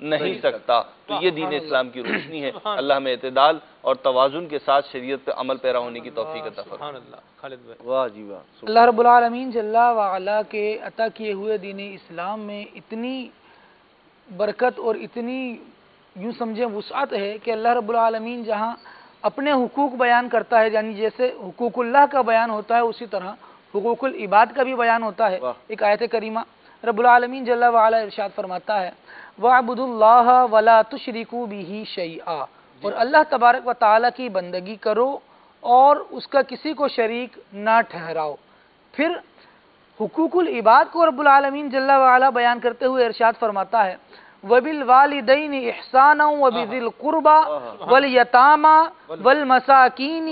نہیں سکتا۔ تو یہ دین اسلام کی روشنی ہے۔ اللہ ہمیں اعتدال اور توازن کے ساتھ شریعت پہ عمل پیرا ہونے کی توفیق عطا فرمائے۔ سبحان اللہ۔ خالد بھائی، واہ جی واہ۔ اللہ رب العالمین جل وعلا کے عطا کیے ہوئے دین اسلام میں اتنی برکت اور اتنی یوں سمجھیں وسعت ہے کہ اللہ رب العالمین جہاں اپنے حقوق بیان کرتا ہے، یعنی جیسے حقوق اللہ کا بیان ہوتا ہے اسی طرح حقوق العباد کا بھی بیان ہوتا ہے۔ ایک آیت کریمہ رب العالمین جل وعلا ارشاد فرماتا ہے وَاعْبُدُوا اللَّهَ وَلَا تُشْرِكُوا بِهِ شَيْئًا، اور اللہ تبارک و تعالیٰ کی بندگی کرو اور اس کا کسی کو شریک نہ ٹھہراؤ۔ پھر حقوق العباد کو رب العالمین جل وعلا بیان کرتے ہوئے ارشاد فرماتا ہے وَبِالْوَالِدَيْنِ إِحْسَانًا وَبِذِي الْقُرْبَى وَالْيَتَامَى وَالْمَسَاكِينِ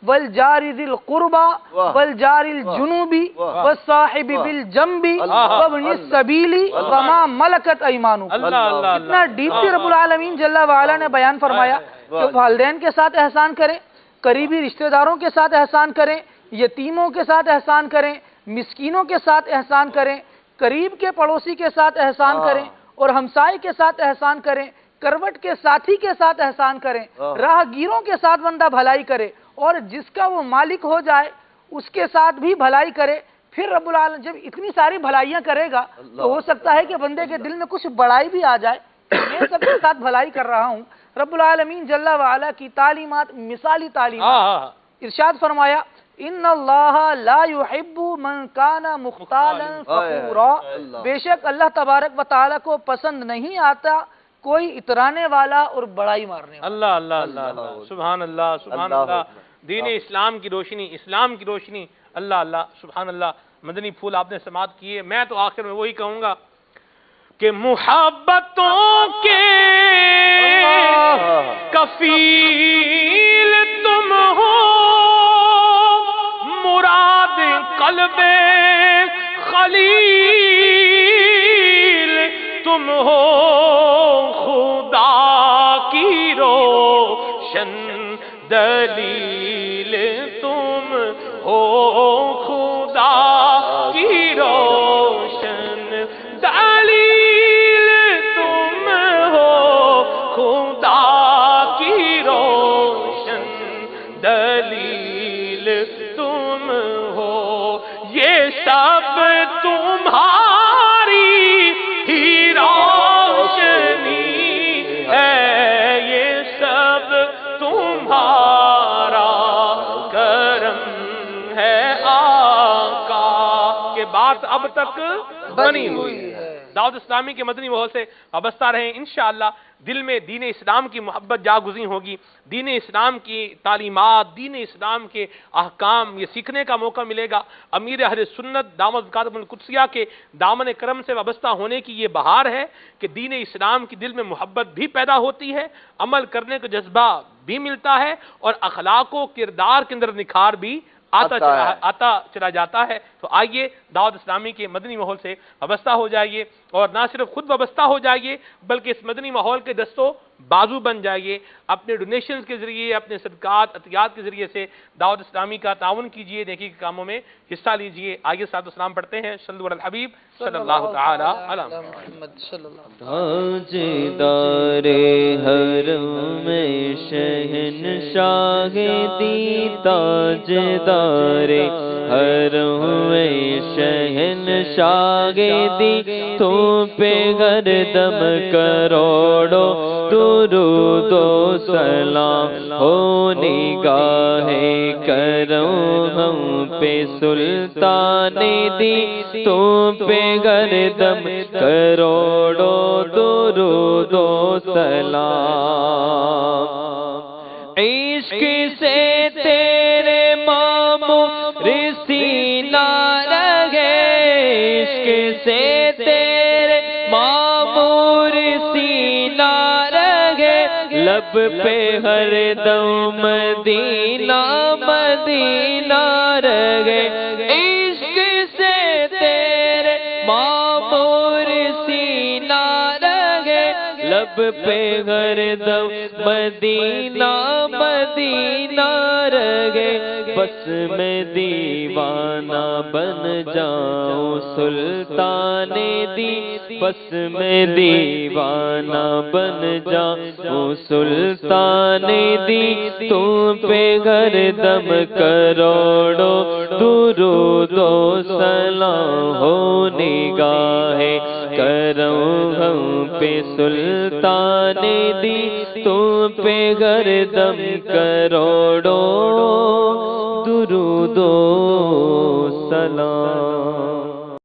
وَالْجَارِ ذِي الْقُرْبَى وَالْجَارِ الْجُنُوبِ وَالصَّاحِبِ بِالْجَنبِ وَابْنِ السَّبِيلِ وَمَا مَلَكَتْ أَيْمَانُكُمْ۔ اتنا ڈیپلی رب العالمین جل وعلا نے بیان فرمایا کہ والدین کے ساتھ احسان کریں، قریبی رشتہ داروں کے ساتھ احسان کریں، یتیموں کے ساتھ احسان کریں، مسکینوں کے ساتھ احسان کریں، قریب کے پڑوسی کے ساتھ احسان کریں اور ہمسائے کے ساتھ احسان کریں، کروٹ کے ساتھی کے ساتھ احسان کریں، راہ گیروں کے ساتھ بندہ بھلائی کرے اور جس کا وہ مالک ہو جائے اس کے ساتھ بھی بھلائی کرے۔ پھر رب العالمین جب اتنی ساری بھلائیاں کرے گا تو ہو سکتا ہے کہ بندے کے دل میں کچھ بڑائی بھی آ جائے، میں سب کے ساتھ بھلائی کر رہا ہوں۔ رب العالمین جل وعلا کی تعلیمات مثالی تعلیمات، ارشاد فرمایا ان اللہ لا يحب من کان مختالا فخورا، بے شک اللہ تبارک و تعالی کو پسند نہیں آتا کوئی اترانے والا اور بڑائی مارنے والا۔ اللہ اللہ اللہ اللہ، سبحان اللہ سبحان اللہ۔ دین اسلام کی روشنی، اسلام کی روشنی، اللہ اللہ سبحان اللہ۔ مدنی پھول آپ نے سماعت کیے، میں تو آخر میں وہی کہوں گا کہ محبتوں کے کفیل تم ہو، مراد قلب خلیل تم ہو، خدا کی روشن دلیل تم ہو، خدا کی روشن دلیل تم ہو، خدا کی روشن دلیل تم ہو، یہ سب تمہاری ہی روشنی ہے، یہ سب تمہارا کرم ہے آقا، کہ بات اب تک بنی ہوئی ہے۔ دعوت اسلامی کے مدنی ماحول سے وابستہ رہیں، انشاءاللہ دل میں دین اسلام کی محبت جاگزیں ہوگی، دین اسلام کی تعلیمات، دین اسلام کے احکام یہ سیکھنے کا موقع ملے گا۔ امیر اہل سنت دامت برکاتہ القدسیہ کے دامن کرم سے وابستہ ہونے کی یہ بہار ہے کہ دین اسلام کی دل میں محبت بھی پیدا ہوتی ہے، عمل کرنے کا جذبہ بھی ملتا ہے اور اخلاق و کردار کے اندر نکھار بھی آتا چلا جاتا ہے۔ تو آئیے دعوت اسلامی کے مدنی ماحول سے وابستہ ہو جائیے اور نہ صرف خود وابستہ ہو جائیے بلکہ اس مدنی ماحول کے دستوں بازو بن جائیے، اپنے ڈونیشنز کے ذریعے، اپنے صدقات عطیات کے ذریعے سے دعوت اسلامی کا تعاون کیجیے، نیکی کے کاموں میں حصہ لیجیے۔ آئیے صلاۃ و سلام پڑھتے ہیں صلو علی الحبیب صلی اللہ تعالی علی محمد صلی اللہ علیہ وسلم۔ تاجدار حرم شہنشاہ دی، تاجدار حرم شہنشاہ دی، تو پہ گردم کروڑوں درود و سلام ہو، نگاہ کرم ہم پہ سلطان دی، تو پہ گردم کروڑوں درود و سلام۔ عشق سے تیرے مامور سینہ رہے، عشق سے تیرے مامور سینہ رہے، لب پہ ہر دم مدینہ مدینہ رہے، عشق سے تیرے مامور سینہ رہے، لب پہ ہر دم مدینہ مدینہ رہے، بس میں دیوانہ بن جاؤں سلطان دی، بس میں دیوانہ بن جاؤں سلطان دی، تم پہ گردم کروڑوں درود و سلام ہو، نگاہ کرم ہم پہ سلطان دی، تم پہ گردم کروڑوں درود و سلام۔